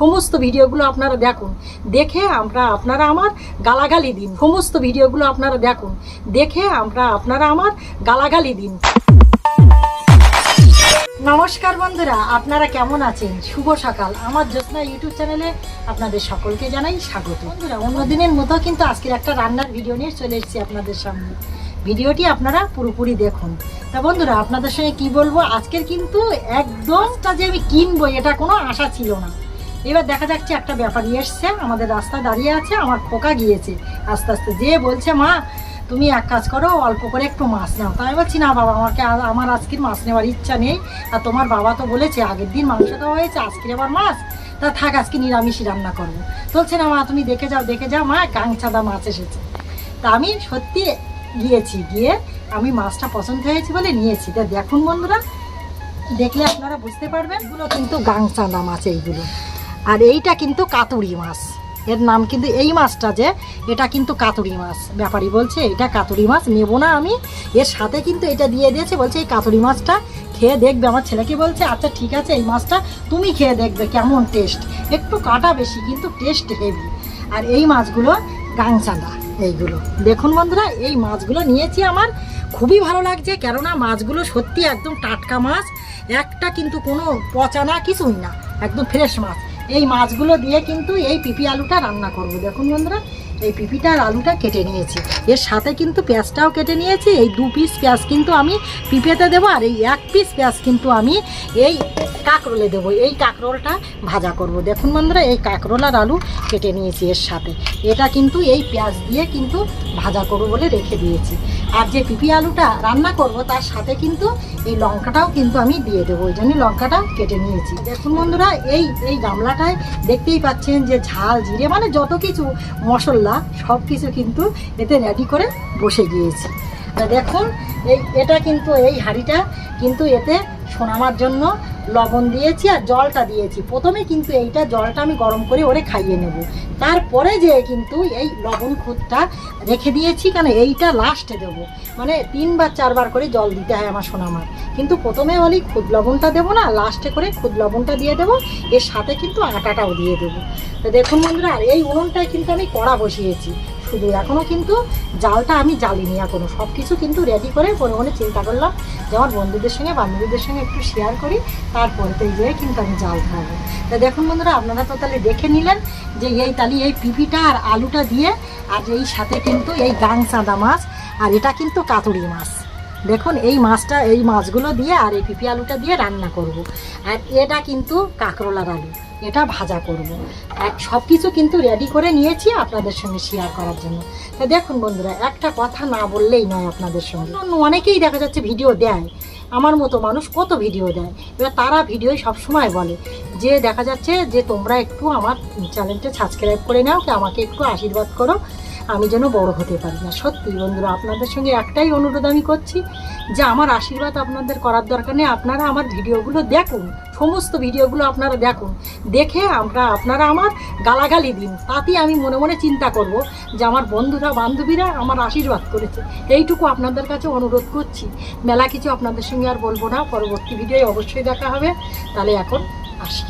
সমস্ত ভিডিওগুলো আপনারা দেখুন, দেখে আপনারা আমার গালাগালি দিন। সমস্ত ভিডিওগুলো আপনারা দেখুন, দেখে আপনারা আমার গালাগালি দিন। নমস্কার বন্ধুরা, আপনারা কেমন আছেন? শুভ সকাল। আমার জ্যোৎস্না ইউটিউব চ্যানেলে আপনাদের সকলকে জানাই স্বাগত। বন্ধুরা, অন্যদিনের মতো কিন্তু আজকের একটা রান্নার ভিডিও নিয়ে চলে এসেছি আপনাদের সামনে। ভিডিওটি আপনারা পুরোপুরি দেখুন। তা বন্ধুরা, আপনাদের সঙ্গে কি বলবো, আজকের কিন্তু একদমটা যে আমি কিনবো এটা কোনো আশা ছিল না। এবার দেখা যাচ্ছে একটা ব্যাপারী এসছে, আমাদের রাস্তায় দাঁড়িয়ে আছে, আমার খোকা গিয়েছে আস্তে আস্তে, যে বলছে মা তুমি এক কাজ করো, অল্প করে একটু মাছ নাও। তাই আমি বলছি না বাবা, আমার আজকের মাছ নেওয়ার ইচ্ছা নেই। আর তোমার বাবা তো বলেছে আগের দিন মাংসটা হয়েছে, আজকের আবার মাছ, তা থাক আজকে নিরামিষই রান্না করবো। বলছে না মা তুমি দেখে যাও মা, কাংচাদা মাছ এসেছে। তা আমি সত্যি গিয়েছি, গিয়ে আমি মাছটা পছন্দ হয়েছে বলে নিয়েছি। তা দেখুন বন্ধুরা, দেখলে আপনারা বুঝতে পারবেন, এগুলো কিন্তু গাংচাদা মাছ এইগুলো। আর এইটা কিন্তু কাতুরি মাছ, এর নাম কিন্তু এই মাছটা যে এটা কিন্তু কাতুরি মাছ। ব্যাপারী বলছে এটা কাতুরি মাছ নেব না আমি, এর সাথে কিন্তু এটা দিয়ে দিয়েছে, বলছে এই কাতুরি মাছটা খেয়ে দেখবে। আমার ছেলেকে বলছে আচ্ছা ঠিক আছে, এই মাছটা তুমি খেয়ে দেখবে কেমন টেস্ট, একটু কাটা বেশি কিন্তু টেস্ট হেভি। আর এই মাছগুলো গাংচাদা এইগুলো দেখুন বন্ধুরা, এই মাছগুলো নিয়েছি, আমার খুবই ভালো লাগছে, কেননা মাছগুলো সত্যি একদম টাটকা মাছ, একটা কিন্তু কোনো পচা না, কিছুই না, একদম ফ্রেশ মাছ। এই মাছগুলো দিয়ে কিন্তু এই পিপি আলুটা রান্না করব। দেখুন বন্ধুরা, এই পিপিটার আলুটা কেটে নিয়েছি, এর সাথে কিন্তু পেঁয়াজটাও কেটে নিয়েছি। এই 2 পিস পেঁয়াজ কিন্তু আমি পিপেতে দেবো, আর এই 1 পিস পেঁয়াজ কিন্তু আমি এই কাঁকরোলে দেবো, এই কাঁকরোলটা ভাজা করব। দেখুন বন্ধুরা, এই কাঁকরোল আর আলু কেটে নিয়েছি এর সাথে, এটা কিন্তু এই পেঁয়াজ দিয়ে কিন্তু ভাজা করবো বলে রেখে দিয়েছি। আর যে পিপি আলুটা রান্না করব তার সাথে কিন্তু এই লঙ্কাটাও কিন্তু আমি দিয়ে দেবো, ওই জন্য লঙ্কাটা কেটে নিয়েছি। দেখুন বন্ধুরা, এই গামলাটায় দেখতেই পাচ্ছেন যে ঝাল জিরে মানে যত কিছু মশলা সব কিছু কিন্তু এতে রেডি করে বসে গিয়েছি। দেখুন এটা কিন্তু এই হাঁড়িটা কিন্তু এতে সোনামার জন্য লবণ দিয়েছি আর জলটা দিয়েছি। প্রথমে কিন্তু এইটা জলটা আমি গরম করে ওরে খাইয়ে নেব, তারপরে যে কিন্তু এই লবণ খুদটা রেখে দিয়েছি, কেন এইটা লাস্টে দেবো, মানে 3 বার 4 বার করে জল দিতে হয় আমার সোনামার। কিন্তু প্রথমে হলেই খুদ লবণটা দেবো না, লাস্টে করে খুদ লবণটা দিয়ে দেবো, এর সাথে কিন্তু আটাটাও দিয়ে দেবো। তো দেখুন বন্ধুরা, আর এই উনুনটায় কিন্তু আমি কড়া বসিয়েছি শুধু, এখনও কিন্তু জালটা আমি জ্বালিনি এখনও। সব কিছু কিন্তু রেডি করে মনে মনে চিন্তা করলাম যে আমার বন্ধুদের সঙ্গে বান্ধবীদের সঙ্গে একটু শেয়ার করি, তারপরে তো এই যেয়ে কিন্তু আমি জাল ধরাবো। তা দেখুন বন্ধুরা, আপনারা তো তাহলে দেখে নিলেন যে এই পিপিটা আর আলুটা দিয়ে, আর এই সাথে কিন্তু এই গাংচাদা মাছ, আর এটা কিন্তু কাতুরি মাছ। দেখুন এই মাছগুলো দিয়ে আর এই পিপি আলুটা দিয়ে রান্না করব। আর এটা কিন্তু কাঁকরোলার আলু, এটা ভাজা করব। আর সব কিছু কিন্তু রেডি করে নিয়েছি আপনাদের সঙ্গে শেয়ার করার জন্য। তা দেখুন বন্ধুরা, একটা কথা না বললেই নয় আপনাদের সঙ্গে, অনেকেই দেখা যাচ্ছে ভিডিও দেয়, আমার মতো মানুষ কত ভিডিও দেয়, এবার তারা ভিডিওয় সবসময় বলে যে দেখা যাচ্ছে যে তোমরা একটু আমার চ্যানেলটা সাবস্ক্রাইব করে নাও, কি আমাকে একটু আশীর্বাদ করো, আমি যেন বড় হতে পারি। না সত্যি বন্ধুরা, আপনাদের সঙ্গে একটাই অনুরোধ আমি করছি যে আমার আশীর্বাদ আপনাদের করার দরকার নেই, আপনারা আমার ভিডিওগুলো দেখুন, সমস্ত ভিডিওগুলো আপনারা দেখুন, দেখে আপনারা আমার গালাগালি দিন, তাতেই আমি মনে মনে চিন্তা করব যে আমার বন্ধুরা বান্ধবীরা আমার আশীর্বাদ করেছে। এইটুকু আপনাদের কাছে অনুরোধ করছি, মেলা কিছু আপনাদের সঙ্গে আর বলবো না, পরবর্তী ভিডিওয় অবশ্যই দেখা হবে। তাহলে এখন আসি।